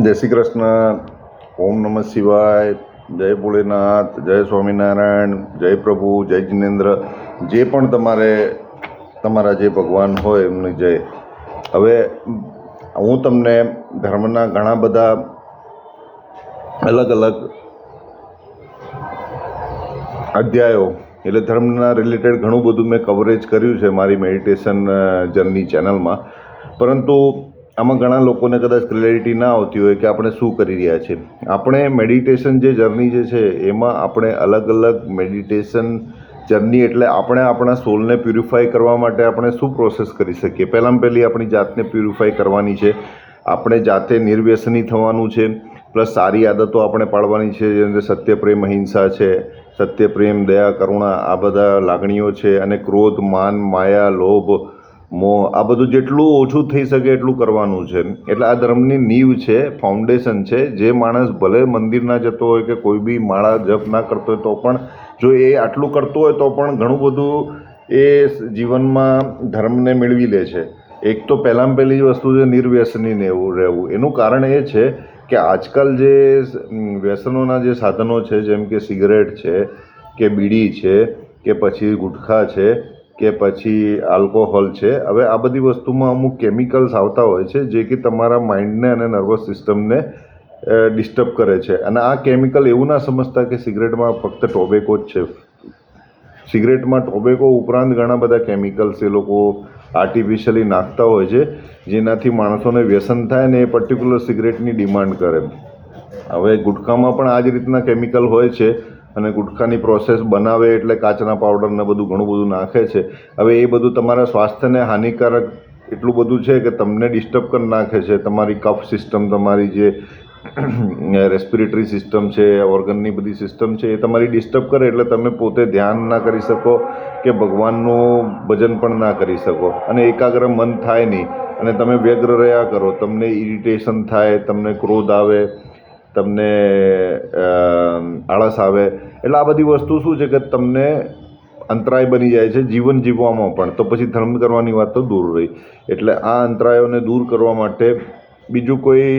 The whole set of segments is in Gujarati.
જય શ્રી કૃષ્ણ. ઓમ નમઃ શિવાય. જય ભોલેનાથ. જય સ્વામિનારાયણ. જય પ્રભુ. જય જિનેન્દ્ર. જે પણ તમારા જે ભગવાન હોય એમની જય. હવે હું તમને ધર્મના ઘણા બધા અલગ અલગ અધ્યાયો એટલે ધર્મના રિલેટેડ ઘણું બધું મેં કવરેજ કર્યું છે મારી મેડિટેશન જર્ની ચેનલમાં. પરંતુ આમાં ઘણા લોકોને કદાચ ક્લેરિટી ના આવતી હોય કે આપણે શું કરી રહ્યા છીએ. આપણે મેડિટેશન જે જર્ની જે છે એમાં આપણે અલગ અલગ મેડિટેશન જર્ની એટલે આપણે આપણા સોલને પ્યુરિફાય કરવા માટે આપણે શું પ્રોસેસ કરી શકીએ. પહેલાં પહેલી આપણી જાતને પ્યુરિફાય કરવાની છે. આપણે જાતે નિર્વ્યસની થવાનું છે. પ્લસ સારી આદતો આપણે પાડવાની છે, જેમ કે સત્ય, પ્રેમ, અહિંસા છે. સત્ય, પ્રેમ, દયા, કરુણા આ બધા લાગણીઓ છે. અને ક્રોધ, માન, માયા, લોભ, મોહ આ બધું જેટલું ઓછું થઈ શકે એટલું કરવાનું છે. એટલે આ ધર્મની નીંવ છે, ફાઉન્ડેશન છે. જે માણસ ભલે મંદિર ના જતો હોય કે કોઈ બી માળા જપ ના કરતો હોય તો પણ જો એ આટલું કરતો હોય તો પણ ઘણું બધું એ જીવનમાં ધર્મને મેળવી લે છે. એક તો પહેલાં પહેલી વસ્તુ છે નિર્વ્યસની એવું રહેવું. એનું કારણ એ છે કે આજકાલ જે વ્યસનોના જે સાધનો છે, જેમ કે સિગરેટ છે કે બીડી છે કે પછી ગુટખા છે કે પછી આલ્કોહોલ છે, હવે આ બધી વસ્તુમાં અમુક કેમિકલ્સ આવતા હોય છે જે કે તમારા માઇન્ડને અને નર્વસ સિસ્ટમને ડિસ્ટર્બ કરે છે. અને આ કેમિકલ એવું ના સમજતા કે સિગરેટમાં ફક્ત ટોબેકો જ છે. સિગરેટમાં ટોબેકો ઉપરાંત ઘણા બધા કેમિકલ્સ એ લોકો આર્ટિફિશિયલી નાખતા હોય છે, જેનાથી માણસોને વ્યસન થાય ને એ પર્ટિક્યુલર સિગરેટની ડિમાન્ડ કરે. હવે ગુટખામાં પણ આ જ રીતના કેમિકલ હોય છે. અને ગુટખાની પ્રોસેસ બનાવે એટલે કાચના પાવડરને બધું ઘણું બધું નાખે છે. હવે એ બધું તમારા સ્વાસ્થ્યને હાનિકારક એટલું બધું છે કે તમને ડિસ્ટર્બ કરી નાખે છે. તમારી કફ સિસ્ટમ, તમારી જે રેસ્પિરેટરી સિસ્ટમ છે, ઓર્ગનની બધી સિસ્ટમ છે એ તમારી ડિસ્ટર્બ કરે એટલે તમે પોતે ધ્યાન ના કરી શકો કે ભગવાનનું ભજન પણ ના કરી શકો અને એકાગ્ર મન થાય નહીં. અને તમે વ્યગ્ર રહ્યા કરો, તમને ઇરિટેશન થાય, તમને ક્રોધ આવે, તમને આળસ આવે. એટલે આ બધી વસ્તુ શું છે કે તમને અંતરાય બની જાય છે જીવન જીવવામાં પણ. તો પછી ધર્મ કરવાની વાત તો દૂર રહી. એટલે આ અંતરાયોને દૂર કરવા માટે બીજું કોઈ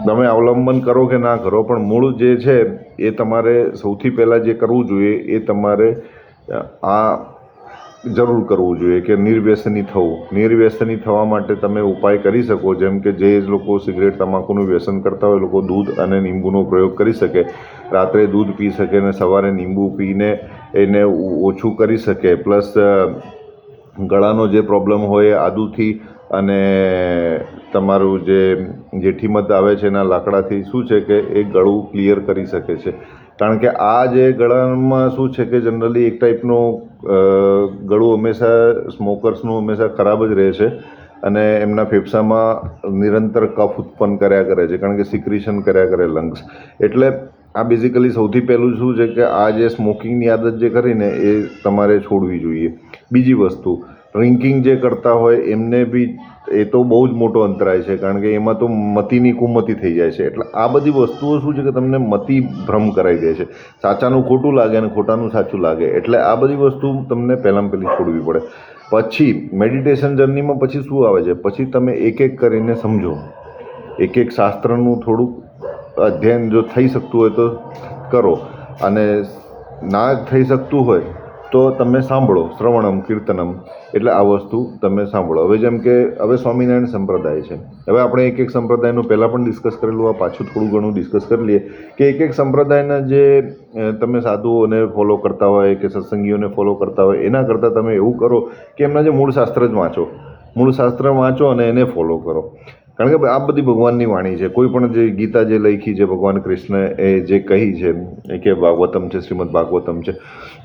તમે અવલંબન કરો કે ના કરો પણ મૂળ જે છે એ તમારે સૌથી પહેલાં જે કરવું જોઈએ એ તમારે આ જરૂર કરવું જોઈએ કે નિર્વ્યસની થવું. નિર્વ્યસની થવા માટે તમે ઉપાય કરી શકો. જેમ કે જે લોકો સિગરેટ, તમાકુનું વ્યસન કરતા હોય, લોકો દૂધ અને લીંબુનો પ્રયોગ કરી શકે. રાત્રે દૂધ પી શકે અને સવારે લીંબુ પીને એને ઓછું કરી શકે. પ્લસ ગળાનો જે પ્રોબ્લેમ હોય આદુથી અને તમારું જે જેઠીમધ આવે છે એના લાકડાથી શું છે કે એ ગળું ક્લિયર કરી શકે છે. કારણ કે આ જે ગળામાં શું છે કે જનરલી એક ટાઈપનું ગળું હંમેશા સ્મોકર્સનું હંમેશા ખરાબ જ રહે છે અને એમના ફેફસામાં નિરંતર કફ ઉત્પન્ન કર્યા કરે છે, કારણ કે સિક્રિશન કર્યા કરે લંગ્સ. એટલે આ બેઝિકલી સૌથી પહેલું શું છે કે આ જે સ્મોકિંગની આદત જે કરીને એ તમારે છોડવી જોઈએ. બીજી વસ્તુ, ડ્રિંકિંગ જે કરતા હોય એમને બી એ તો બહુ જ મોટો અંતરાય છે, કારણ કે એમાં તો મતિની કુમતિ થઈ જાય છે. એટલે આ બધી વસ્તુઓ શું છે કે તમને મતિ ભ્રમ કરાવી દે છે. સાચાનું ખોટું લાગે અને ખોટાનું સાચું લાગે. એટલે આ બધી વસ્તુ તમને પહેલાં પહેલી છોડવી પડે. પછી મેડિટેશન જર્નીમાં પછી શું આવે છે, પછી તમે એક એક કરીને સમજો. એક એક શાસ્ત્રનું થોડુંક અધ્યયન જો થઈ શકતું હોય તો કરો, અને ના થઈ શકતું હોય તો તમે સાંભળો. શ્રવણમ કીર્તનમ એટલે આ વસ્તુ તમે સાંભળો. હવે જેમ કે હવે સ્વામિનારાયણ સંપ્રદાય છે. હવે આપણે એક એક સંપ્રદાયનું પહેલાં પણ ડિસ્કસ કરેલું, આ પાછું થોડું ઘણું ડિસ્કસ કરી લઈએ કે એક એક સંપ્રદાયના જે તમે સાધુઓને ફોલો કરતા હોય કે સત્સંગીઓને ફોલો કરતા હોય એના કરતાં તમે એવું કરો કે એમના જે મૂળ શાસ્ત્ર જ વાંચો. મૂળ શાસ્ત્ર વાંચો અને એને ફોલો કરો. કારણ કે આ બધી ભગવાનની વાણી છે. કોઈ પણ જે ગીતા જે લખી છે ભગવાન કૃષ્ણ એ જે કહી છે કે ભાગવતમ છે, શ્રીમદ ભાગવતમ છે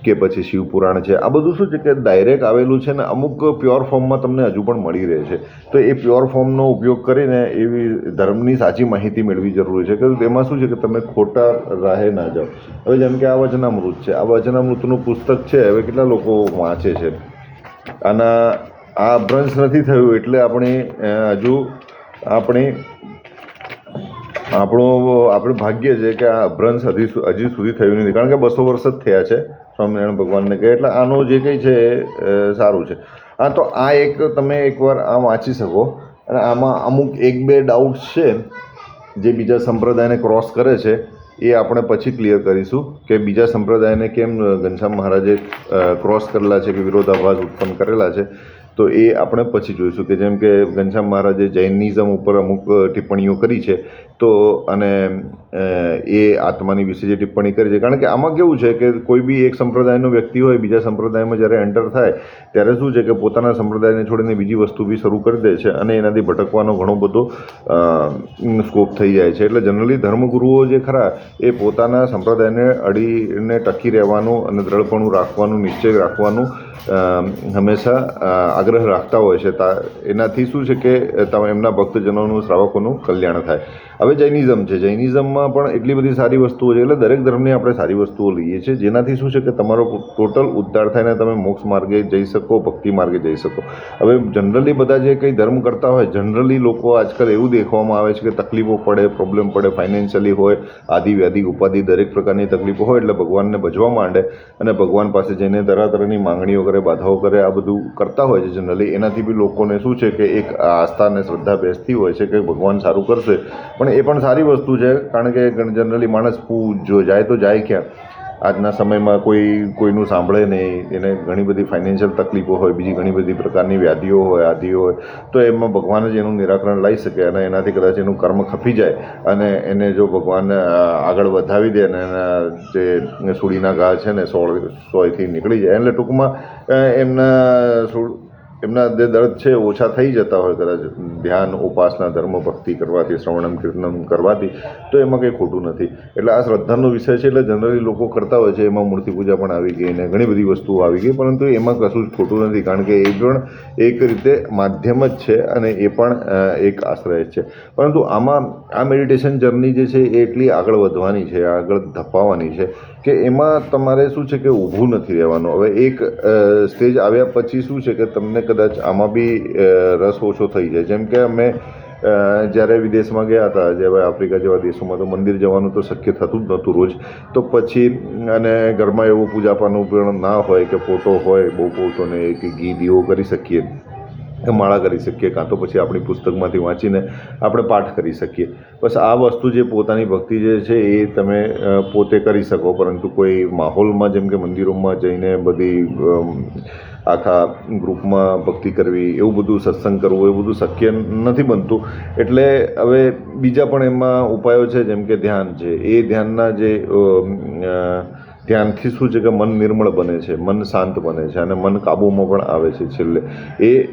કે પછી શિવપુરાણ છે, આ બધું શું છે કે ડાયરેક્ટ આવેલું છે ને અમુક પ્યોર ફોર્મમાં તમને હજુ પણ મળી રહે છે. તો એ પ્યોર ફોર્મનો ઉપયોગ કરીને એવી ધર્મની સાચી માહિતી મેળવી જરૂરી છે કે તેમાં શું છે કે તમે ખોટા રાહે ના જાઓ. હવે જેમ કે આ વચનામૃત છે, આ વચનામૃતનું પુસ્તક છે, હવે કેટલા લોકો વાંચે છે. આના આ ભ્રંશ નથી થયું એટલે હજુ આપણું ભાગ્ય છે કે આ અભ્રંશ હજી સુધી થયું નથી, કારણ કે 200 વર્ષ જ થયા છે સ્વામિનારાયણ ભગવાનને કહે. એટલે આનું જે કંઈ છે એ સારું છે. હા, તો આ એક તમે એકવાર આ વાંચી શકો અને આમાં અમુક 1-2 ડાઉટ્સ છે જે બીજા સંપ્રદાયને ક્રોસ કરે છે એ આપણે પછી ક્લિયર કરીશું કે બીજા સંપ્રદાયને કેમ ઘનશ્યામ મહારાજે ક્રોસ કરેલા છે કે વિરોધાભાસ ઉત્પન્ન કરેલા છે. તો એ આપણે પછી જોઈશું કે જેમ કે ઘનશ્યામ મહારાજે જૈનિઝમ ઉપર અમુક ટિપ્પણીઓ કરી છે તો અને એ આત્માની વિશે જે ટિપ્પણી કરી છે, કારણ કે આમાં કેવું છે કે કોઈ બી એક સંપ્રદાયનો વ્યક્તિ હોય બીજા સંપ્રદાયમાં જ્યારે એન્ટર થાય ત્યારે શું છે કે પોતાના સંપ્રદાયને છોડીને બીજી વસ્તુ બી શરૂ કરી દે છે અને એનાથી ભટકવાનો ઘણો બધો સ્કોપ થઈ જાય છે. એટલે જનરલી ધર્મગુરુઓ જે ખરા એ પોતાના સંપ્રદાયને અડીને ટકી રહેવાનું અને દ્રઢપણું રાખવાનું, નિશ્ચય રાખવાનું હંમેશા આગ્રહ રાખતા હોય છે. એનાથી શું છે કે એમના ભક્તજનોનું, શ્રાવકોનું કલ્યાણ થાય. હવે જૈનિઝમ છે, જૈનિઝમમાં પણ એટલી બધી સારી વસ્તુઓ છે. એટલે દરેક ધર્મની આપણે સારી વસ્તુઓ લઈએ છીએ જેનાથી શું છે કે તમારો ટોટલ ઉદ્ધાર થઈને તમે મોક્ષ માર્ગે જઈ શકો, ભક્તિ માર્ગે જઈ શકો. હવે જનરલી બધા જે કંઈ ધર્મ કરતા હોય, જનરલી લોકો આજકાલ એવું દેખવામાં આવે છે કે તકલીફો પડે, પ્રોબ્લેમ પડે, ફાઇનાન્શિયલી હોય, આદિ વ્યાધિ ઉપાધિ દરેક પ્રકારની તકલીફો હોય એટલે ભગવાનને ભજવા માંડે અને ભગવાન પાસે જઈને તરહની માંગણીઓ કરે, બાધાઓ કરે, આ બધું કરતા હોય છે જનરલી. એનાથી બી લોકોને શું છે કે એક આસ્થા અને શ્રદ્ધા બેસતી હોય છે કે ભગવાન સારું કરશે. પણ એ પણ સારી વસ્તુ છે, કારણ કે જનરલી માણસ જો જાય તો જાય ક્યાં? આજના સમયમાં કોઈનું સાંભળે નહીં, એને ઘણી બધી ફાઇનાન્શિયલ તકલીફો હોય, બીજી ઘણી બધી પ્રકારની વ્યાધિઓ હોય, આદિઓ હોય, તો એમાં ભગવાન જ એનું નિરાકરણ લાવી શકે અને એનાથી કદાચ એનું કર્મ ખપી જાય અને એને જો ભગવાન આગળ વધાવી દે અને એના જે સુડીના ઘા છે ને સોયથી નીકળી જાય, એટલે ટૂંકમાં એમના જે દર્દ છે ઓછા થઈ જતા હોય કદાચ ધ્યાન, ઉપાસના, ધર્મ, ભક્તિ કરવાથી, શ્રવણમ કીર્તનમ કરવાથી, તો એમાં કંઈ ખોટું નથી. એટલે આ શ્રદ્ધાનો વિષય છે એટલે જનરલી લોકો કરતા હોય છે. એમાં મૂર્તિ પૂજા પણ આવી ગઈ અને ઘણી બધી વસ્તુઓ આવી ગઈ, પરંતુ એમાં કશું જ ખોટું નથી, કારણ કે એ પણ એક રીતે માધ્યમ જ છે અને એ પણ એક આશ્રય જ છે. પરંતુ આમાં આ મેડિટેશન જર્ની જે છે એ એટલી આગળ વધવાની છે, આગળ ધપાવવાની છે કે એમાં તમારે શું છે કે ઊભું નથી રહેવાનું. હવે એક સ્ટેજ આવ્યા પછી શું છે કે તમને કદાચ આમાં બી રસ ઓછો થઈ જાય. જેમ કે અમે જ્યારે વિદેશમાં ગયા હતા, જેવા આફ્રિકા જેવા દેશોમાં, તો મંદિર જવાનું તો શક્ય થતું જ નહોતું રોજ. તો પછી અને ઘરમાં એવું પૂજાપાનું પણ ના હોય કે ફોટો હોય, બહુ ફોટો ને કે ઘી દીવો કરી શકીએ, માળા કરી શકીએ, કાં તો પછી આપણી પુસ્તકમાંથી વાંચીને આપણે પાઠ કરી શકીએ. બસ આ વસ્તુ જે પોતાની ભક્તિ જે છે એ તમે પોતે કરી શકો, પરંતુ કોઈ માહોલમાં જેમ કે મંદિરોમાં જઈને બધી આખા ગ્રુપમાં ભક્તિ કરવી, એવું બધું સત્સંગ કરવું, એવું બધું શક્ય નથી બનતું. એટલે હવે બીજા પણ એમાં ઉપાયો છે, જેમ કે ધ્યાન છે. એ ધ્યાનના જે ધ્યાનથી શું છે કે મન નિર્મળ બને છે, મન શાંત બને છે અને મન કાબૂમાં પણ આવે છે છેલ્લે.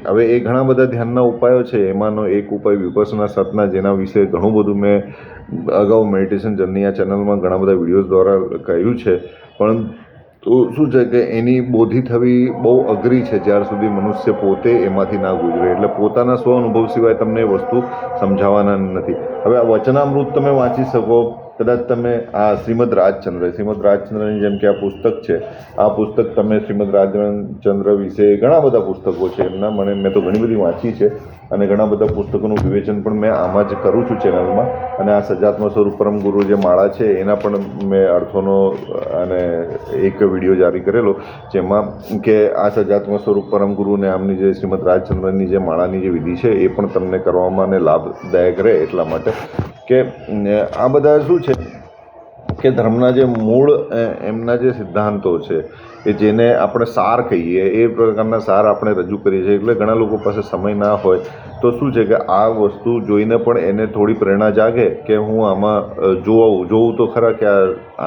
હવે ઘણા બધા ધ્યાનના ઉપાયો છે. એમાંનો એક ઉપાય વિપස්සના સાધના, જેના વિશે ઘણું બધું મેં અગાઉ મેડિટેશન જર્ની આ ચેનલમાં ઘણા બધા વિડીયોઝ દ્વારા કહ્યું છે. પણ તો શું છે કે એની બોધી થવી બહુ અઘરી છે જ્યાર સુધી મનુષ્ય પોતે એમાંથી ના ગુજરે. એટલે પોતાના સ્વ અનુભવ સિવાય તમને એ વસ્તુ સમજાવવાના નથી. હવે આ વચનામૃત તમે વાંચી શકો, કદાચ તમે આ શ્રીમદ રાજચંદ્રની જેમ કે આ પુસ્તક છે, આ પુસ્તક તમે શ્રીમદ રાજચંદ્ર વિશે ઘણા બધા પુસ્તકો છે એમના, મેં તો ઘણી બધી વાંચી છે અને ઘણા બધા પુસ્તકોનું વિવેચન પણ મેં આમાં જ કરું છું ચેનલમાં. અને આ સજાત્મ સ્વરૂપ પરમ ગુરુ જે માળા છે એના પણ મેં અર્થોનો અને એક વિડીયો જારી કરેલો, જેમાં કે આ સજાત્મ સ્વરૂપ પરમ ગુરુને આમની જે શ્રીમદ રાજચંદ્રની જે માળાની જે વિધિ છે એ પણ તમને કરવામાં અને લાભદાયક રહે એટલા માટે કે આ બધા શું છે કે ધર્મના જે મૂળ એમના જે સિદ્ધાંતો છે કે જેને આપણે સાર કહીએ, એ પ્રકારના સાર આપણે રજૂ કરીએ છીએ. એટલે ઘણા લોકો પાસે સમય ના હોય તો શું છે કે આ વસ્તુ જોઈને પણ એને થોડી પ્રેરણા જાગે કે હું આમાં જોઉં તો ખરા કે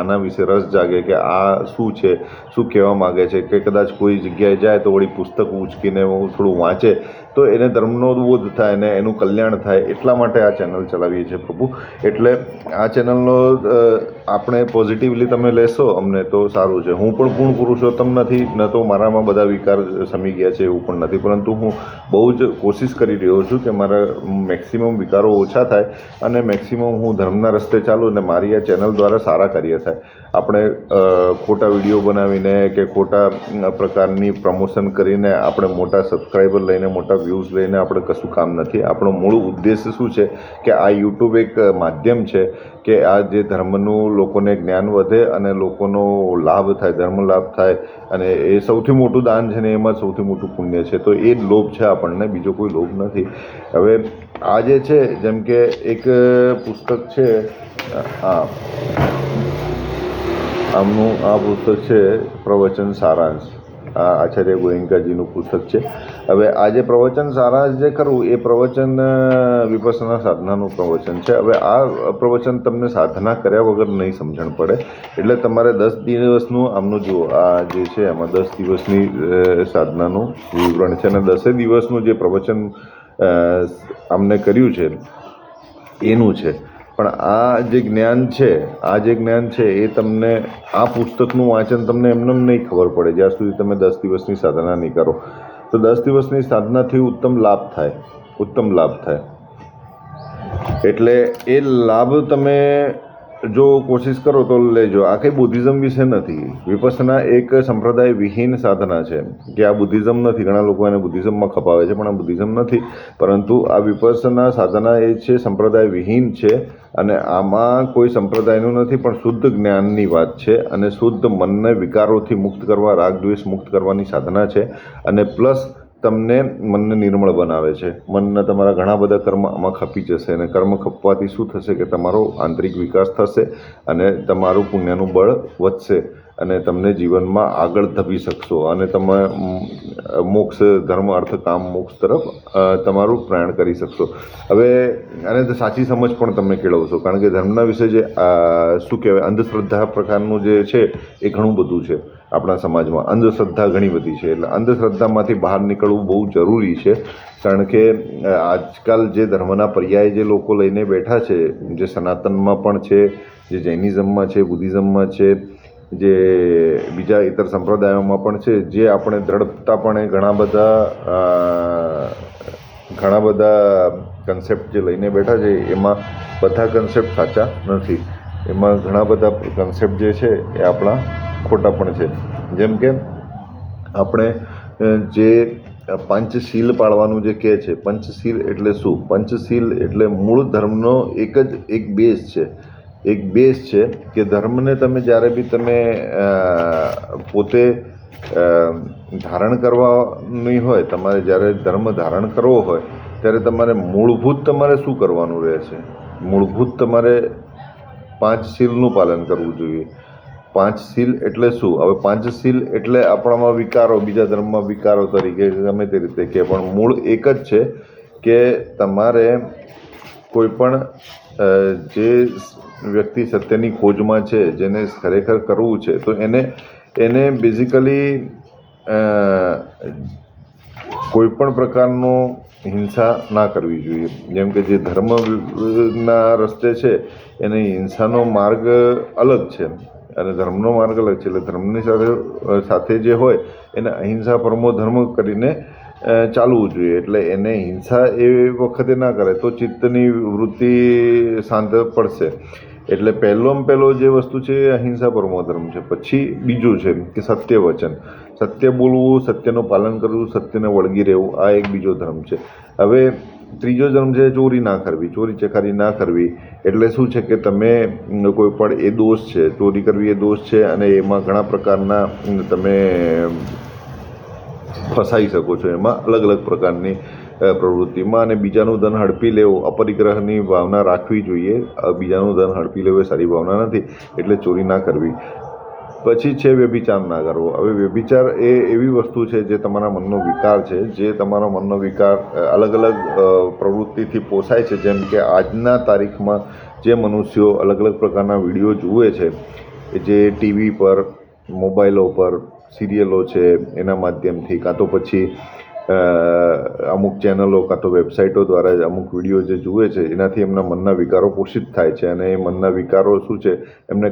આના વિશે રસ જાગે કે આ શું છે, શું કહેવા માગે છે, કે કદાચ કોઈ જગ્યાએ જાય તો વળી પુસ્તક ઉંચકીને થોડું વાંચે તો એને ધર્મનો બોધ થાય ને એનું કલ્યાણ થાય. એટલા માટે આ ચેનલ ચલાવીએ છીએ પ્રભુ. એટલે આ ચેનલનો આપણે પોઝિટિવલી તમે લેશો અમને તો સારું છે. હું પણ પૂર્ણ પુરુષોત્તમ નથી, ન તો મારામાં બધા વિકાર સમી ગયા છે એવું પણ નથી, પરંતુ હું બહુ જ કોશિશ કરી રહ્યો છું કે મારા મેક્સિમમ વિકારો ઓછા થાય અને મેક્સિમમ હું ધર્મના રસ્તે ચાલું અને મારી આ ચેનલ દ્વારા સારા કાર્ય થાય. આપણે ખોટા વિડીયો બનાવીને કે ખોટા પ્રકારની પ્રમોશન કરીને આપણે મોટા સબસ્ક્રાઈબર લઈને મોટા વ્યૂઝ લઈને આપણે કશું કામ નથી. આપણો મૂળ ઉદ્દેશ્ય શું છે કે આ યુટ્યુબ એક માધ્યમ છે કે આ જે ધર્મનું લોકોને જ્ઞાન વધે અને લોકોનો લાભ થાય, ધર્મ લાભ થાય, અને એ સૌથી મોટું દાન છે ને એમાં સૌથી મોટું પુણ્ય છે. તો એ જ લોભ છે આપણને, બીજો કોઈ લોભ નથી. હવે આ જે છે, જેમ કે એક પુસ્તક છે, આમનું આ પુસ્તક છે પ્રવચન સારાંશ, આ આચાર્ય ગોયંકાજીનું પુસ્તક છે. હવે આ જે પ્રવચન સારાંશ જે ખરું એ પ્રવચન વિપස්සના સાધનાનું પ્રવચન છે. હવે આ પ્રવચન તમને સાધના કર્યા વગર નહીં સમજણ પડે, એટલે તમારે 10 દિવસનું આમનું જુઓ, આ જે છે એમાં 10 દિવસની સાધનાનું વિવરણ છે, અને 10 દિવસનું જે પ્રવચન આમને કર્યું છે એનું છે. પણ આ જે જ્ઞાન છે એ તમને આ પુસ્તકનું વાંચન તમને એમને નહીં ખબર પડે જ્યાં સુધી તમે 10 દિવસની સાધના નહીં કરો. તો 10 દિવસની સાધનાથી ઉત્તમ લાભ થાય. એટલે એ લાભ તમે જો કોશિશ કરો તો લેજો. આ કંઈ બુદ્ધિઝમ વિશે નથી. વિપස්සના એક સંપ્રદાય વિહીન સાધના છે કે આ બુદ્ધિઝમ નથી. ઘણા લોકો એને બુદ્ધિઝમમાં ખપાવે છે, પણ આ બુદ્ધિઝમ નથી, પરંતુ આ વિપස්සના સાધના એ છે સંપ્રદાય વિહીન છે, અને આમાં કોઈ સંપ્રદાયનું નથી, પણ શુદ્ધ જ્ઞાનની વાત છે, અને શુદ્ધ મનને વિકારોથી મુક્ત કરવા, રાગ દ્વેષ મુક્ત કરવાની સાધના છે, અને પ્લસ તમને મનને નિર્મળ બનાવે છે. મનના તમારા ઘણા બધા કર્મ આમાં ખપી જશે, અને કર્મ ખપવાથી શું થશે કે તમારો આંતરિક વિકાસ થશે અને તમારું પુણ્યનું બળ વધશે, અને તમને જીવનમાં આગળ ધપી શકશો, અને તમે મોક્ષ, ધર્મ, અર્થ, કામ, મોક્ષ તરફ તમારું પ્રયાણ કરી શકશો. હવે આને તો સાચી સમજ પણ તમે કેળવશો, કારણ કે ધર્મના વિશે જે શું કહેવાય, અંધશ્રદ્ધા પ્રકારનું જે છે એ ઘણું બધું છે આપણા સમાજમાં. અંધશ્રદ્ધા ઘણી બધી છે, એટલે અંધશ્રદ્ધામાંથી બહાર નીકળવું બહુ જરૂરી છે. કારણ કે આજકાલ જે ધર્મના પર્યાય જે લોકો લઈને બેઠા છે, જે સનાતનમાં પણ છે, જે જૈનિઝમમાં છે, બુદ્ધિઝમમાં છે, જે બીજા ઇતર સંપ્રદાયોમાં પણ છે, જે આપણે દ્રઢતાપણે ઘણા બધા કન્સેપ્ટ જે લઈને બેઠા છે, એમાં બધા કન્સેપ્ટ સાચા નથી. એમાં ઘણા બધા કન્સેપ્ટ જે છે એ આપણા ખોટા પણ છે. જેમ કે આપણે જે પંચશીલ પાળવાનું જે કહે છે, પંચશીલ એટલે શું? પંચશીલ એટલે મૂળ ધર્મનો એક બેઝ છે કે ધર્મને તમે જ્યારે બી તમે પોતે ધારણ કરવાની હોય, તમારે જ્યારે ધર્મ ધારણ કરવો હોય ત્યારે તમારે મૂળભૂત તમારે શું કરવાનું રહેશે? મૂળભૂત તમારે 5 શીલનું પાલન કરવું જોઈએ. 5 શીલ એટલે શું? હવે 5 શીલ એટલે આપણામાં વિકારો, બીજા ધર્મમાં વિકારો તરીકે ગમે તે રીતે કે, પણ મૂળ એક જ છે કે તમારે કોઈ પણ જે વ્યક્તિ સત્યની ખોજમાં છે, જેને ખરેખર કરવું છે, તો એને બેઝિકલી કોઈ પણ પ્રકારનો હિંસા ના કરવી જોઈએ. જેમ કે જે ધર્મના રસ્તે છે એને હિંસાનો માર્ગ અલગ છે અને ધર્મનો માર્ગ અલગ છે. એટલે ધર્મની સાથે જે હોય એને અહિંસા પરમો ધર્મ કરીને ચાલવું જોઈએ. એટલે એને હિંસા એ વખતે ના કરે તો ચિત્તની વૃત્તિ શાંત પડશે. એટલે પહેલો જે વસ્તુ છે એ અહિંસા પરમો ધર્મ છે. પછી બીજું છે કે સત્ય વચન, સત્ય બોલવું, સત્યનું પાલન કરવું, સત્યને વળગી રહેવું, આ એક બીજો ધર્મ છે. હવે ત્રીજો ધર્મ છે ચોરી ના કરવી, ચોરી ચકારી ના કરવી. એટલે શું છે કે તમે કોઈ પણ એ દોષ છે, ચોરી કરવી એ દોષ છે, અને એમાં ઘણા પ્રકારના તમે ફસાઈ શકો છો એમાં, અલગ અલગ પ્રકારની પ્રવૃત્તિમાં. અને બીજાનું ધન હડપી લેવું, અપરિગ્રહની ભાવના રાખવી જોઈએ. બીજાનું ધન હડપી લેવું એ સારી ભાવના નથી, એટલે ચોરી ના કરવી. પછી છે વ્યભિચાર ના કરવો. હવે વ્યભિચાર એ એવી વસ્તુ છે જે તમારા મનનો વિકાર છે, જે તમારો મનનો વિકાર અલગ અલગ પ્રવૃત્તિથી પોસાય છે. જેમ કે આજના તારીખમાં જે મનુષ્યો અલગ અલગ પ્રકારના વિડીયો જુએ છે, જે ટીવી પર, મોબાઈલો પર, સિરિયલો છે એના માધ્યમથી, કાં તો પછી અમુક ચેનલો કાં તો વેબસાઇટો દ્વારા અમુક વિડીયો જે જુએ છે, એનાથી એમના મનના વિકારો પોષિત થાય છે. અને એ મનના વિકારો શું છે, એમને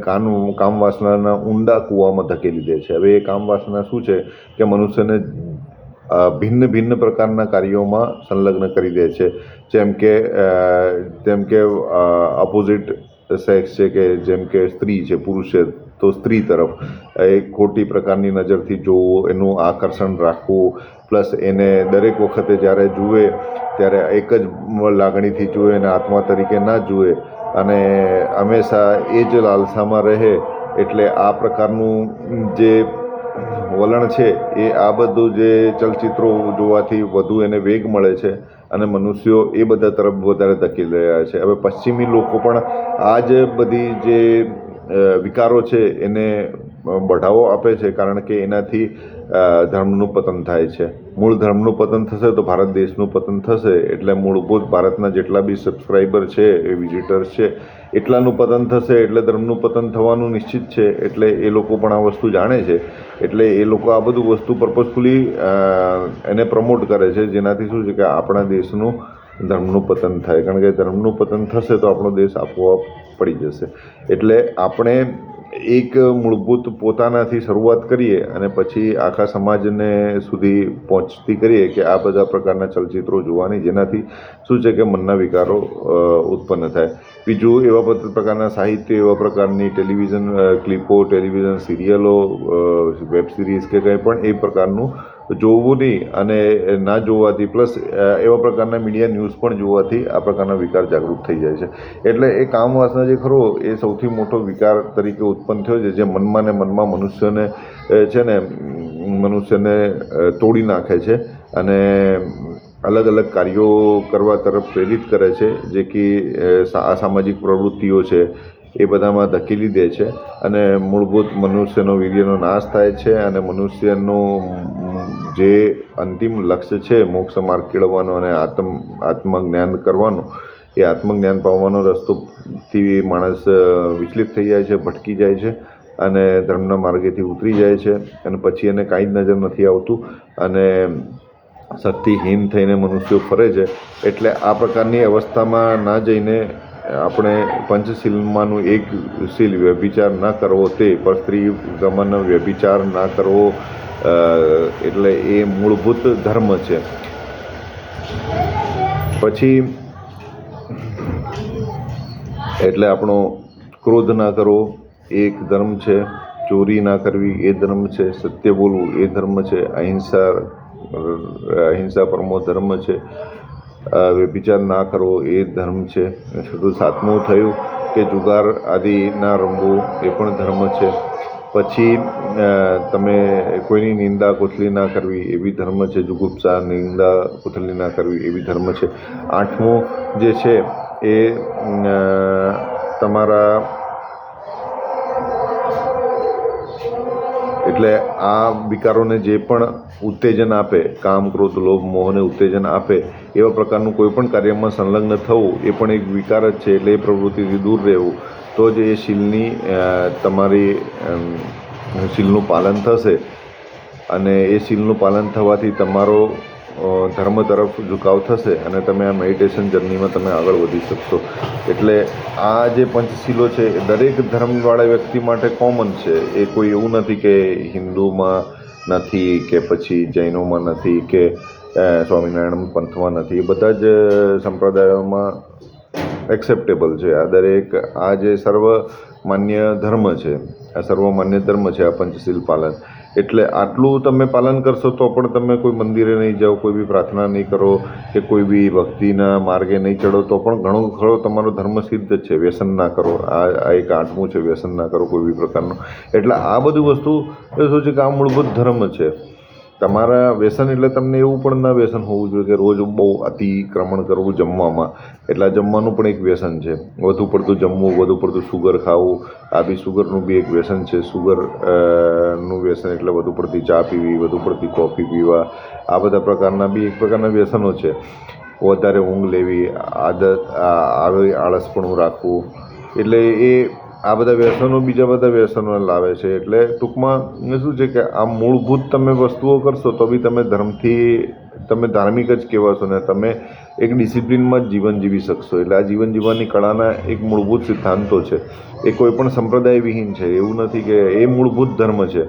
કામ વાસનાના ઊંડા કૂવામાં ધકેલી દે છે. હવે એ કામ વાસના શું છે કે મનુષ્યને ભિન્ન પ્રકારના કાર્યોમાં સંલગ્ન કરી દે છે. જેમ કે અપોઝિટ સેક્સ છે, કે જેમ કે સ્ત્રી છે, પુરુષ છે, તો સ્ત્રી તરફ એ ખોટી પ્રકારની નજરથી જોવું, એનું આકર્ષણ રાખવું, પ્લસ એને દરેક વખતે જ્યારે જુએ ત્યારે એક જ લાગણીથી જુએ અને આત્મા તરીકે ના જુએ અને હંમેશા એ જ લાલસામાં રહે. એટલે આ પ્રકારનું જે વલણ છે એ આ બધું જે ચલચિત્રો જોવાથી વધુ એને વેગ મળે છે અને મનુષ્યો એ બધા તરફ વધારે ધકેલી રહ્યા છે. હવે પશ્ચિમી લોકો પણ આ જ બધી જે વિકારો છે એને બઢાવો આપે છે, કારણ કે એનાથી ધર્મનું પતન થાય છે. મૂળ ધર્મનું પતન થશે તો ભારત દેશનું પતન થશે. એટલે મૂળભૂત ભારતના જેટલા બી સબસ્ક્રાઈબર છે એ વિઝિટર્સ છે એટલાનું પતન થશે, એટલે ધર્મનું પતન થવાનું નિશ્ચિત છે. એટલે એ લોકો પણ આ વસ્તુ જાણે છે, એટલે એ લોકો આ બધું વસ્તુ પર્પઝફુલી એને પ્રમોટ કરે છે, જેનાથી શું છે કે આપણા દેશનું ધર્મનું પતન થાય. કારણ કે ધર્મનું પતન થશે તો આપણો દેશ આપોઆપ પડી જશે. એટલે આપણે એક મૂળભૂત પોતાનાથી શરૂઆત કરીએ અને પછી આખા સમાજને સુધી પહોંચતી કરીએ કે આ બધા પ્રકારના ચલચિત્રો જોવાની, જેનાથી શું છે કે મનના વિકારો ઉત્પન્ન થાય. બીજું એવા પ્રકારના સાહિત્ય, એવા પ્રકારની ટેલિવિઝન ક્લિપો, ટેલિવિઝન સિરિયલો, વેબ સિરીઝ કે કંઈ પણ એ પ્રકારનું જોવું નહીં, અને ના જોવાથી પ્લસ એવા પ્રકારના મીડિયા ન્યૂઝ પણ જોવાથી આ પ્રકારના વિકાર જાગૃત થઈ જાય છે. એટલે એ કામ વાસના જે ખરો એ સૌથી મોટો વિકાર તરીકે ઉત્પન્ન થયો છે, જે મનમાં ને મનમાં મનુષ્યને છે ને મનુષ્યને તોડી નાખે છે અને અલગ અલગ કાર્યો કરવા તરફ પ્રેરિત કરે છે, જે કે અસામાજિક પ્રવૃત્તિઓ છે એ બધામાં ધકેલી દે છે અને મૂળભૂત મનુષ્યનો વીર્યનો નાશ થાય છે અને મનુષ્યનું જે અંતિમ લક્ષ્ય છે મોક્ષ માર્ગ કેળવવાનો અને આત્મજ્ઞાન કરવાનો, એ આત્મજ્ઞાન પામવાનો રસ્તોથી માણસ વિચલિત થઈ જાય છે, ભટકી જાય છે અને ધર્મના માર્ગેથી ઉતરી જાય છે અને પછી એને કાંઈ જ નજર નથી આવતું અને શક્તિહીન થઈને મનુષ્યો ફરે છે. એટલે આ પ્રકારની અવસ્થામાં ના જઈને આપણે પંચશીલમાંનું એક શીલ વ્યભિચાર ના કરવો, તે પર સ્ત્રી ગમન વ્યભિચાર ના કરવો, એટલે એ મૂળભૂત ધર્મ છે. પછી એટલે આપણો ક્રોધ ના કરવો એ એક ધર્મ છે, ચોરી ના કરવી એ ધર્મ છે, સત્ય બોલવું એ ધર્મ છે, અહિંસા પરમો ધર્મ છે, વ્યભિચાર ના કરવો એ ધર્મ છે. સાતમું થયું કે જુગાર આદિ ના રમવું એ પણ ધર્મ છે. પછી તમે કોઈની નિંદા કુથલી ના કરવી એ બી ધર્મ છે, જુગુપ્સા નિંદા કુથલી ના કરવી એ બી ધર્મ છે. આઠમું જે છે એ તમારા એટલે આ વિકારોને જે પણ ઉત્તેજન આપે, કામ, ક્રોધ, લોભ, મોહને ઉત્તેજન આપે એવા પ્રકારનું કોઈ પણ કાર્યમાં સંલગ્ન થવું એ પણ એક વિકાર જ છે. એટલે એ પ્રવૃત્તિથી દૂર રહેવું, તો જ એ શીલની તમારી શીલનું પાલન થશે અને એ શીલનું પાલન થવાથી તમારો ધર્મ તરફ ઝુકાવ થશે અને તમે આ મેડિટેશન જર્નીમાં તમે આગળ વધી શકશો. એટલે આ જે પંચશીલો છે એ દરેક ધર્મવાળા વ્યક્તિ માટે કોમન છે. એ કોઈ એવું નથી કે હિન્દુમાં નથી કે પછી જૈનોમાં નથી કે સ્વામિનારાયણ પંથમાં નથી, એ બધા જ સંપ્રદાયોમાં એક્સેપ્ટેબલ છે. આ દરેક આ જે સર્વમાન્ય ધર્મ છે, આ સર્વમાન્ય ધર્મ છે આ પંચશીલ પાલન. એટલે આટલું તમે પાલન કરશો તો પણ તમે કોઈ મંદિરે નહીં જાઓ, કોઈ બી પ્રાર્થના નહીં કરો કે કોઈ બી ભક્તિના માર્ગે નહીં ચડો તો પણ ઘણો ખરો તમારો ધર્મ સિદ્ધ જ છે. વ્યસન ના કરો, આ એક આઠમું છે, વ્યસન ના કરો કોઈ બી પ્રકારનું. એટલે આ બધું વસ્તુ શું છે કે આ મૂળભૂત ધર્મ છે. તમારા વ્યસન એટલે તમને એવું પણ ના વ્યસન હોવું જોઈએ કે રોજ બહુ અતિક્રમણ કરવું જમવામાં. એટલે આ જમવાનું પણ એક વ્યસન છે. વધુ પડતું જમવું, વધુ પડતું સુગર ખાવું, આ બી સુગરનું બી એક વ્યસન છે. સુગર નું વ્યસન એટલે વધુ પડતી ચા પીવી, વધુ પડતી કોફી પીવા, આ બધા પ્રકારના બી એક પ્રકારના વ્યસનો છે. વધારે ઊંઘ લેવી, આવી આળસપણું રાખવું, એટલે એ આ બધા વ્યસનો બીજા બધા વ્યસનો લાવે છે. એટલે ટૂંકમાં શું છે કે આ મૂળભૂત તમે વસ્તુઓ કરશો તો બી તમે ધર્મથી તમે ધાર્મિક જ કહેવાશો ને તમે એક ડિસિપ્લિનમાં જ જીવન જીવી શકશો. એટલે આ જીવન જીવવાની કળાના એક મૂળભૂત સિદ્ધાંતો છે. એ કોઈ પણ સંપ્રદાય વિહીન છે, એવું નથી કે એ મૂળભૂત ધર્મ છે.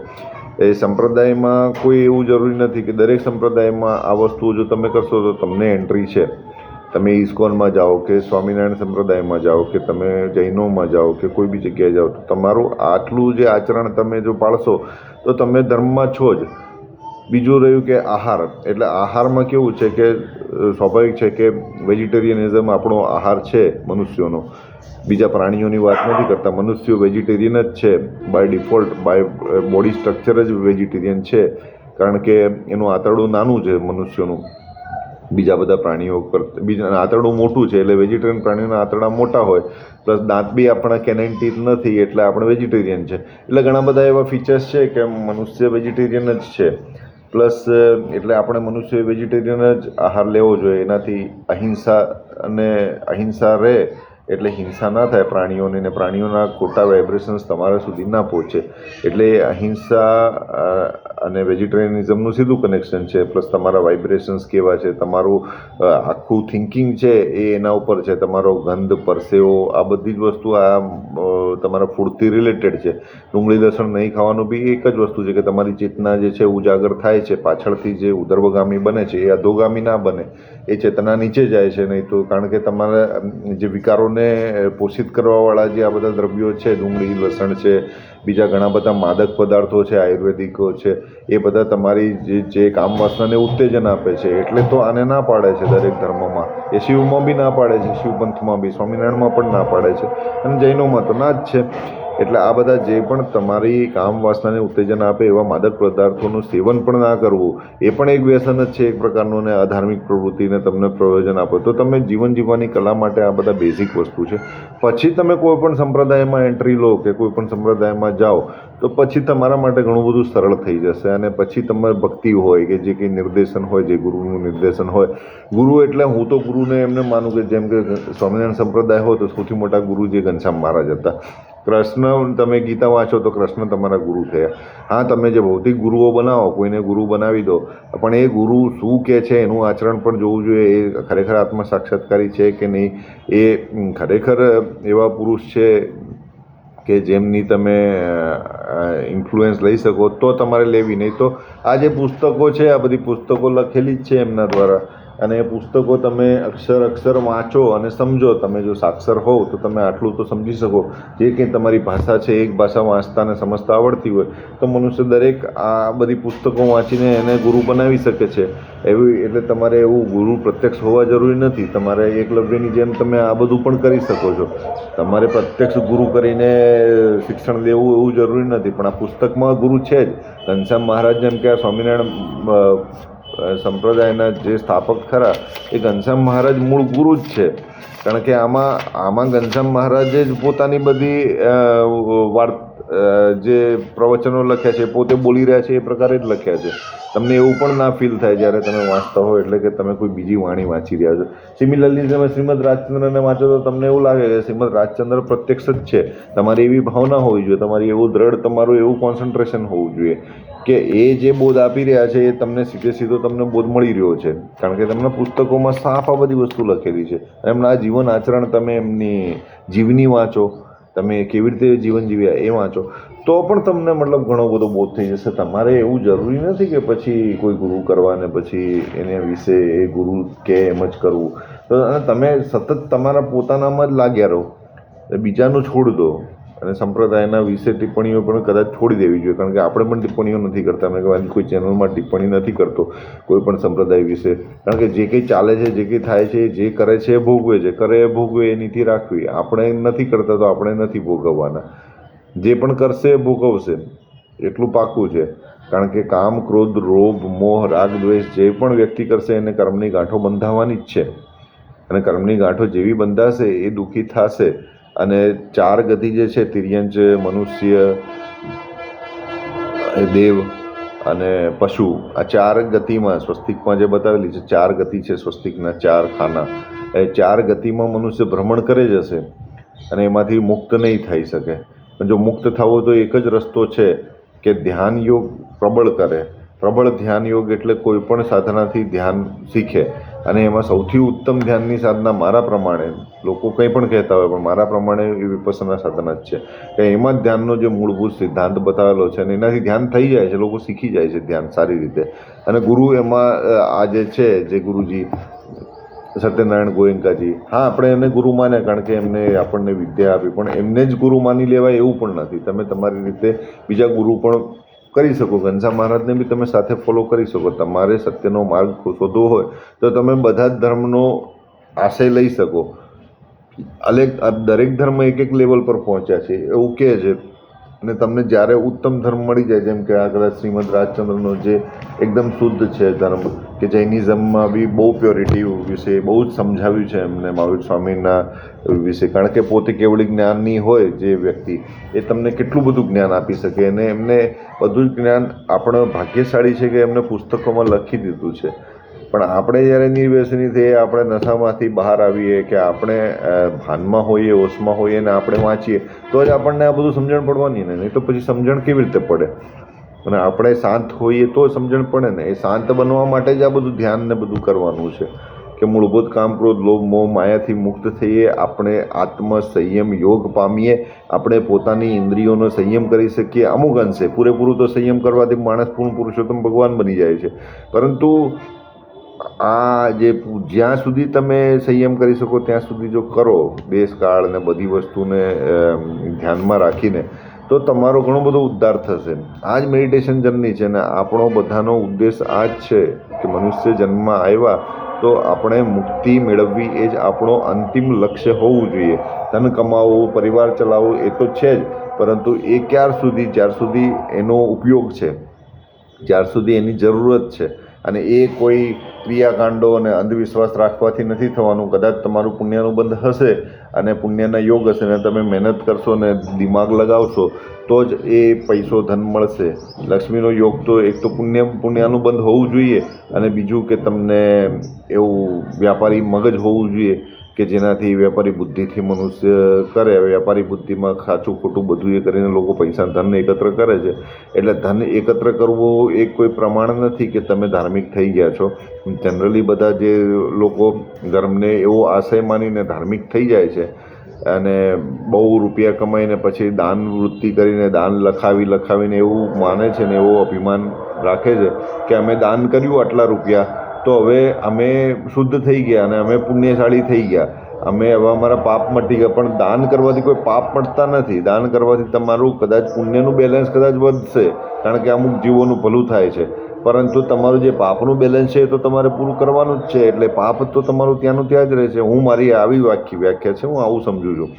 એ સંપ્રદાયમાં કોઈ એવું જરૂરી નથી કે દરેક સંપ્રદાયમાં આ વસ્તુઓ જો તમે કરશો તો તમને એન્ટ્રી છે. તમે ઇસ્કોનમાં જાઓ કે સ્વામિનારાયણ સંપ્રદાયમાં જાઓ કે તમે જૈનોમાં જાઓ કે કોઈ બી જગ્યાએ જાઓ, તો તમારું આટલું જે આચરણ તમે જો પાળશો તો તમે ધર્મમાં છો જ. બીજું રહ્યું કે આહાર, એટલે આહારમાં કેવું છે કે સ્વાભાવિક છે કે વેજીટેરિયનિઝમ આપણો આહાર છે મનુષ્યોનો, બીજા પ્રાણીઓની વાત નથી કરતા, મનુષ્યો વેજીટેરિયન જ છે by default, by body structure જ વેજીટેરિયન છે, કારણ કે એનું આંતરડું નાનું છે મનુષ્યોનું બીજા બધા પ્રાણીઓ કરતાં. બીજા આંતરડું મોટું છે એટલે વેજીટેરિયન પ્રાણીઓના આંતરડા મોટા હોય, પ્લસ દાંત બી આપણા કેનાઇન ટીથ નથી એટલે આપણે વેજીટેરિયન છે. એટલે ઘણા બધા એવા ફીચર્સ છે કે મનુષ્ય વેજીટેરિયન જ છે. પ્લસ એટલે આપણે મનુષ્ય વેજીટેરિયન જ આહાર લેવો જોઈએ. એનાથી અહિંસા રહે એટલે હિંસા ના થાય પ્રાણીઓની, ને પ્રાણીઓના ખોટા વાઇબ્રેશન્સ તમારા સુધી ના પહોંચે. એટલે અહિંસા અને વેજીટેરિયનિઝમનું સીધું કનેક્શન છે. પ્લસ તમારા વાઇબ્રેશન્સ કેવા છે, તમારું આખું થિંકિંગ છે એ એના ઉપર છે, તમારો ગંધ, પરસેવો, આ બધી જ વસ્તુ આ તમારા ફૂડથી રિલેટેડ છે. ડુંગળી લસણ નહીં ખાવાનું બી એક જ વસ્તુ છે કે તમારી ચેતના જે છે ઉજાગર થાય છે, પાછળથી જે ઉદર્વગામી બને છે એ અધોગામી ના બને, એ ચેતના નીચે જાય છે. નહીં તો કારણ કે તમારા જે વિકારોને પોષિત કરવાવાળા જે આ બધા દ્રવ્યો છે, ડુંગળી લસણ છે, બીજા ઘણા બધા માદક પદાર્થો છે, આયુર્વેદિકો છે, એ બધા તમારી જે કામ વાસનાને ઉત્તેજન આપે છે. એટલે તો આને ના પાડે છે દરેક ધર્મમાં, એ શિવમાં બી ના પાડે છે, શિવ પંથમાં બી, સ્વામિનારાયણમાં પણ ના પાડે છે, અને જૈનોમાં તો ના જ છે. એટલે આ બધા જે પણ તમારી કામ વાસનાને ઉત્તેજન આપે એવા માદક પદાર્થોનું સેવન પણ ના કરવું, એ પણ એક વ્યસન જ છે એક પ્રકારનું, ને અધાર્મિક પ્રવૃત્તિને તમને પ્રયોજન આપો. તો તમે જીવન જીવવાની કલા માટે આ બધા બેઝિક વસ્તુ છે. પછી તમે કોઈ પણ સંપ્રદાયમાં એન્ટ્રી લો કે કોઈ પણ સંપ્રદાયમાં જાઓ તો પછી તમારા માટે ઘણું બધું સરળ થઈ જશે. અને પછી તમારે ભક્તિ હોય કે જે કંઈ નિર્દેશન હોય, જે ગુરુનું નિર્દેશન હોય, ગુરુ એટલે હું તો ગુરુને એમને માનું કે જેમ કે સ્વામિનારાયણ સંપ્રદાય હોય તો સૌથી મોટા ગુરુ જે ઘનશ્યામ મહારાજ હતા. કૃષ્ણ, તમે ગીતા વાંચો તો કૃષ્ણ તમારા ગુરુ થયા. હા, તમે જે ભૌતિક ગુરુઓ બનાવો, કોઈને ગુરુ બનાવી દો, પણ એ ગુરુ શું કહે છે એનું આચરણ પણ જોવું જોઈએ. એ ખરેખર આત્મ સાક્ષાત્કારી છે કે નહીં, એ ખરેખર એવા પુરુષ છે કે જેમની તમે ઇન્ફ્લુએન્સ લઈ શકો તો તમારે લેવી. નહીં તો આ જે પુસ્તકો છે, આ બધી પુસ્તકો લખેલી જ છે એમના દ્વારા, અને એ પુસ્તકો તમે અક્ષર વાંચો અને સમજો. તમે જો સાક્ષર હોવ તો તમે આટલું તો સમજી શકો. જે કંઈ તમારી ભાષા છે, એક ભાષા વાંચતા અને સમજતા આવડતી હોય તો મનુષ્ય દરેક આ બધી પુસ્તકો વાંચીને એને ગુરુ બનાવી શકે છે. એટલે તમારે એવું ગુરુ પ્રત્યક્ષ હોવા જરૂરી નથી. તમારે એકલવ્યની જેમ તમે આ બધું પણ કરી શકો છો. તમારે પ્રત્યક્ષ ગુરુ કરીને શિક્ષણ લેવું એવું જરૂરી નથી, પણ આ પુસ્તકમાં ગુરુ છે જ. ઘનશ્યામ મહારાજ જેમ કે સ્વામિનારાયણ સંપ્રદાયના જે સ્થાપક ખરા, એ ઘનશ્યામ મહારાજ મૂળ ગુરુ જ છે. કારણ કે આમાં ઘનશ્યામ મહારાજે જ પોતાની બધી જે પ્રવચનો લખ્યા છે પોતે બોલી રહ્યા છે એ પ્રકારે જ લખ્યા છે. તમને એવું પણ ના ફીલ થાય જ્યારે તમે વાંચતા હો એટલે કે તમે કોઈ બીજી વાણી વાંચી રહ્યા છો. સિમિલરલી તમે શ્રીમદ રાજચંદ્રને વાંચો તો તમને એવું લાગે કે શ્રીમદ રાજચંદ્ર પ્રત્યક્ષ જ છે. તમારી એવી ભાવના હોવી જોઈએ, તમારી એવું દ્રઢ, તમારું એવું કોન્સન્ટ્રેશન હોવું જોઈએ કે એ જે બોધ આપી રહ્યા છે એ તમને સીધો તમને બોધ મળી રહ્યો છે. કારણ કે તેમના પુસ્તકોમાં સાફ આ બધી વસ્તુ લખેલી છે. એમના જીવન આચરણ તમે એમની જીવની વાંચો, તમે કેવી રીતે જીવન જીવ્યા એ વાંચો, તો પણ તમને મતલબ ઘણો બધો બોધ થઈ જશે. તમારે એવું જરૂરી નથી કે પછી કોઈ ગુરુ કરવા ને પછી એને વિશે એ ગુરુ કે એમ જ કરવું. તો તમે સતત તમારા પોતાનામાં જ લાગ્યા રહો, બીજાનું છોડ દો. અને સંપ્રદાયના વિશે ટિપ્પણીઓ પણ કદાચ છોડી દેવી જોઈએ, કારણ કે આપણે પણ ટિપ્પણીઓ નથી કરતા. મેં કહેવાય કોઈ ચેનલમાં ટિપ્પણી નથી કરતો કોઈ પણ સંપ્રદાય વિશે, કારણ કે જે કંઈ ચાલે છે, જે કંઈ થાય છે, જે કરે છે એ ભોગવે છે, કરે એ ભોગવે, એ નીતિ રાખવી. આપણે નથી કરતા તો આપણે નથી ભોગવવાના. જે પણ કરશે એ ભોગવશે, એટલું પાક્કું છે. કારણ કે કામ, ક્રોધ, લોભ, મોહ, રાગ, દ્વેષ જે પણ વ્યક્તિ કરશે એને કર્મની ગાંઠો બંધાવવાની જ છે. અને કર્મની ગાંઠો જેવી બંધાશે એ દુઃખી થશે. અને 4 ગતિ જે છે, તિર્યંચ, મનુષ્ય, દેવ અને પશુ, આ 4 ગતિમાં સ્વસ્તિકમાં જે બતાવેલી છે 4 ગતિ છે, સ્વસ્તિકના 4 ખાના, એ 4 ગતિમાં મનુષ્ય ભ્રમણ કરે જશે અને એમાંથી મુક્ત નહીં થઈ શકે. જો મુક્ત થવો તો એક જ રસ્તો છે કે ધ્યાન યોગ પ્રબળ કરે. પ્રબળ ધ્યાન યોગ એટલે કોઈ પણ સાધનાથી ધ્યાન શીખે. અને એમાં સૌથી ઉત્તમ ધ્યાનની સાધના મારા પ્રમાણે, લોકો કંઈ પણ કહેતા હોય પણ મારા પ્રમાણે એ વિપස්සના સાધના જ છે. કે એમાં જ ધ્યાનનો જે મૂળભૂત સિદ્ધાંત બતાવેલો છે અને એનાથી ધ્યાન થઈ જાય છે, લોકો શીખી જાય છે ધ્યાન સારી રીતે. અને ગુરુ એમાં આ જે છે, જે ગુરુજી સત્યનારાયણ ગોયંકાજી, હા આપણે એમને ગુરુ માન્યા કારણ કે એમને આપણને વિદ્યા આપી, પણ એમને જ ગુરુ માની લેવાય એવું પણ નથી. તમે તમારી રીતે બીજા ગુરુ પણ કરી શકો. ઘનશ્યામ મહારાજને બી તમે સાથે ફોલો કરી શકો. તમારે સત્યનો માર્ગ શોધવો હોય તો તમે બધા જ ધર્મનો આશય લઈ શકો. દરેક ધર્મ એક એક લેવલ પર પહોંચ્યા છે એવું કહે છે. અને તમને જ્યારે ઉત્તમ ધર્મ મળી જાય, જેમ કે આ કદાચ શ્રીમદ રાજચંદ્રનો જે એકદમ શુદ્ધ છે ધર્મ, કે જૈનિઝમમાં બી બહુ પ્યોરિટી વિશે બહુ જ સમજાવ્યું છે એમને મહાવીર સ્વામીના વિશે, કારણ કે પોતે કેવળી જ્ઞાનની હોય જે વ્યક્તિ, એ તમને કેટલું બધું જ્ઞાન આપી શકે. અને એમને બધું જ જ્ઞાન આપણો ભાગ્યશાળી છે કે એમને પુસ્તકોમાં લખી દીધું છે. પણ આપણે જ્યારે નિર્વ્યસની થઈએ, આપણે નશામાંથી બહાર આવીએ, કે આપણે ભાનમાં હોઈએ, હોશમાં હોઈએ ને આપણે વાંચીએ, તો જ આપણને આ બધું સમજણ પડવાની ને, નહીં તો પછી સમજણ કેવી રીતે પડે? અને આપણે શાંત હોઈએ તો સમજણ પડે ને. એ શાંત બનવા માટે જ આ બધું ધ્યાન ને બધું કરવાનું છે, કે મૂળભૂત કામ, ક્રોધ, લોભ, મોહ, માયાથી મુક્ત થઈએ, આપણે આત્મ સંયમ યોગ પામીએ, આપણે પોતાની ઇન્દ્રિયોનો સંયમ કરી શકીએ. અમુક અંશે, પૂરેપૂરું તો સંયમ કરવાથી માણસ પૂર્ણ પુરુષોત્તમ ભગવાન બની જાય છે, પરંતુ આ જ્યાં સુધી તમે સંયમ કરી શકો ત્યાં સુધી જો કરો, દેશકાળ ને બધી વસ્તુને ધ્યાનમાં રાખીને, તો તમારો ઘણો બધો ઉદ્ધાર થશે. આ જ મેડિટેશન જર્ની છે ને આપણો બધાનો ઉદ્દેશ આ જ છે કે મનુષ્ય જન્મમાં આવ્યા તો આપણે મુક્તિ મેળવવી, એ જ આપણો અંતિમ લક્ષ્ય હોવું જોઈએ. ધન કમાવવું, પરિવાર ચલાવવું એ તો છે જ, પરંતુ એ ક્યાર સુધી? જ્યાર સુધી એનો ઉપયોગ છે, જ્યાર સુધી એની જરૂરત છે. અને એ કોઈ ક્રિયાકાંડો અને અંધવિશ્વાસ રાખવાથી નથી થવાનું. કદાચ તમારું પુણ્યનું બંધ હશે અને પુણ્યના યોગ હશે ને તમે મહેનત કરશો ને દિમાગ લગાવશો તો જ એ પૈસો ધન મળશે. લક્ષ્મીનો યોગ તો એક તો પુણ્યનું બંધ હોવું જોઈએ, અને બીજું કે તમને એવું વ્યાપારી મગજ હોવું જોઈએ કે જેનાથી વેપારી બુદ્ધિથી મનુષ્ય કરે. વેપારી બુદ્ધિમાં સાચું ખોટું બધું એ કરીને લોકો પૈસા ધન એકત્ર કરે છે. એટલે ધન એકત્ર કરવું એ કોઈ પ્રમાણ નથી કે તમે ધાર્મિક થઈ ગયા છો. જનરલી બધા જે લોકો ધર્મને એવો આશય માનીને ધાર્મિક થઈ જાય છે અને બહુ રૂપિયા કમાઈને પછી દાન વૃત્તિ કરીને, દાન લખાવીને એવું માને છે ને એવો અભિમાન રાખે છે કે અમે દાન કર્યું આટલા રૂપિયા તો હવે અમે શુદ્ધ થઈ ગયા અને અમે પુણ્યશાળી થઈ ગયા, અમે હવે અમારા પાપ મટી ગયા. પણ દાન કરવાથી કોઈ પાપ મટતા નથી. દાન કરવાથી તમારું કદાચ પુણ્યનું બેલેન્સ કદાચ વધશે, કારણ કે અમુક જીવોનું ભલું થાય છે, પરંતુ તમારું જે પાપનું બેલેન્સ છે એ તો તમારે પૂરું કરવાનું જ છે. એટલે પાપ તો તમારું ત્યાંનું ત્યાં જ રહેશે. હું મારી આવી વ્યાખ્યા છે, હું આવું સમજું છું.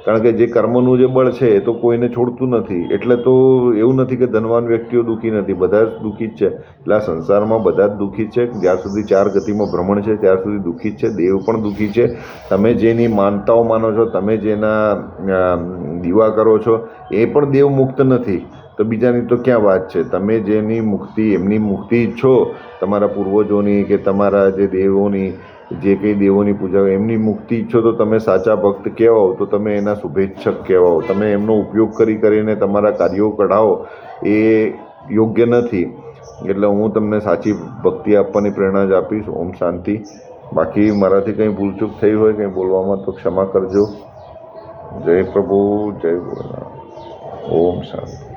કારણ કે જે કર્મનું જે બળ છે એ તો કોઈને છોડતું નથી. એટલે તો એવું નથી કે ધનવાન વ્યક્તિઓ દુઃખી નથી, બધા જ દુઃખી જ છે. એટલે આ સંસારમાં બધા જ દુઃખી છે. જ્યાર સુધી 4 ગતિમાં ભ્રમણ છે ત્યાર સુધી દુઃખી જ છે. દેવ પણ દુઃખી છે. તમે જેની માનતાઓ માનો છો, તમે જેના દીવા કરો છો, એ પણ દેવ મુક્ત નથી. તો બીજાની તો ક્યાં વાત છે? તમે જેની મુક્તિ, એમની મુક્તિ ઈચ્છો, તમારા પૂર્વજોની કે તમારા જે દેવોની, જે કંઈ દેવોની પૂજા એમની મુક્તિ ઈચ્છો, તો તમે સાચા ભક્ત કહેવાઓ, તો તમે એના શુભેચ્છક કહેવાઓ. તમે એમનો ઉપયોગ કરીને તમારા કાર્યો કઢાવો એ યોગ્ય નથી. એટલે હું તમને સાચી ભક્તિ આપવાની પ્રેરણા જ આપીશ. ઓમ શાંતિ. બાકી મારાથી કંઈ ભૂલચૂક થઈ હોય કંઈ બોલવામાં તો ક્ષમા કરજો. જય પ્રભુ, જય ભોલેનાથ. ઓમ શાંતિ.